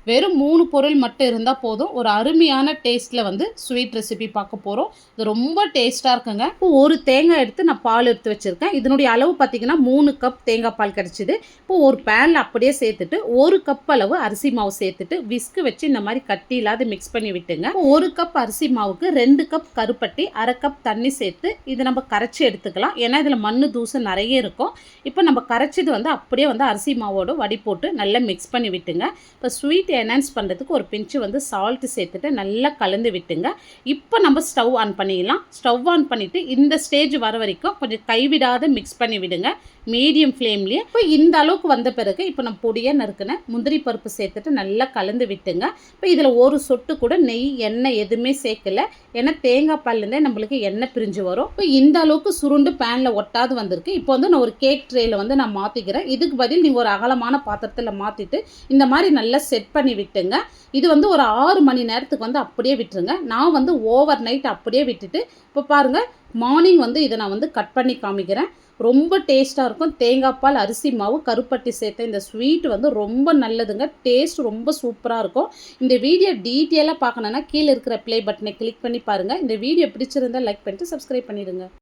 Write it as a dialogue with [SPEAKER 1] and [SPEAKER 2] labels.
[SPEAKER 1] வெறும் 3 பொருள் மட்டும் இருந்தால் போதும். ஒரு அருமையான டேஸ்ட்டில் வந்து ஸ்வீட் ரெசிபி பார்க்க போகிறோம். இது ரொம்ப டேஸ்ட்டாக இருக்குங்க. இப்போ ஒரு தேங்காய் எடுத்து நான் பால் எடுத்து வச்சுருக்கேன். இதனுடைய அளவு பார்த்திங்கன்னா 3 கப் தேங்காய் பால் கிடச்சிது. இப்போ ஒரு பேனில் அப்படியே சேர்த்துட்டு 1 கப் அளவு அரிசி மாவு சேர்த்துட்டு விஸ்கு வச்சு இந்த மாதிரி கட்டி இல்லாத மிக்ஸ் பண்ணி விட்டுங்க. 1 கப் அரிசி மாவுக்கு 2 கப் கருப்பட்டி, 1/2 கப் தண்ணி சேர்த்து இதை நம்ம கரைச்சி எடுத்துக்கலாம். ஏன்னா இதில் மண் தூசு நிறைய இருக்கும். இப்போ நம்ம கரைச்சது வந்து அப்படியே வந்து அரிசி மாவோடு வடி போட்டு நல்லா மிக்ஸ் பண்ணி விட்டுங்க. இப்போ ஸ்வீட் என்ஹான்ஸ் பண்ணுறதுக்கு ஒரு பிஞ்சு வந்து சால்ட்டு சேர்த்துட்டு நல்லா கலந்து விட்டுங்க. இப்போ நம்ம ஸ்டவ் ஆன் பண்ணிடலாம். ஸ்டவ் ஆன் பண்ணிவிட்டு இந்த ஸ்டேஜ் வர வரைக்கும் கொஞ்சம் கைவிடாத மிக்ஸ் பண்ணி விடுங்க, மீடியம் ஃப்ளேம்லேயே. இப்போ இந்த அளவுக்கு வந்த பிறகு இப்போ நம்ம பொடியாக நறுக்குன முந்திரி பருப்பு சேர்த்துட்டு நல்லா கலந்து விட்டுங்க. இப்போ இதில் ஒரு சொட்டு கூட நெய், எண்ணெய் எதுவுமே சேர்க்கல. ஏன்னா தேங்காய் பால்லேருந்தே நம்மளுக்கு எண்ணெய் பிரிஞ்சு வரும். இப்போ இந்த அளவுக்கு சுருண்டு பேனில் ஒட்டாது வந்திருக்கு. இப்போ வந்து நான் ஒரு கேக் ட்ரேயில் வந்து நான் மாற்றிக்கிறேன். இதுக்கு பதில் நீங்கள் ஒரு அகலமான பாத்திரத்தில் மாற்றிட்டு இந்த மாதிரி நல்லா செட் பண்ணி விட்டுங்க. இது வந்து ஒரு 6 மணி நேரத்துக்கு வந்து அப்படியே விட்டுருங்க. நான் வந்து ஓவர் நைட் அப்படியே விட்டுட்டு இப்போ பாருங்கள், மார்னிங் வந்து இதை நான் வந்து கட் பண்ணி காமிக்கிறேன். ரொம்ப டேஸ்ட்டாக இருக்கும். தேங்காய் பால், அரிசி மாவு, கருப்பட்டி சேர்த்த இந்த ஸ்வீட் வந்து ரொம்ப நல்லதுங்க. டேஸ்ட் ரொம்ப சூப்பராக இருக்கும். இந்த வீடியோ டீட்டெயிலாக பார்க்கணுன்னா கீழே இருக்கிற ப்ளே பட்டனை கிளிக் பண்ணி பாருங்கள். இந்த வீடியோ பிடிச்சிருந்தால் லைக் பண்ணிட்டு சப்ஸ்கிரைப் பண்ணிடுங்க.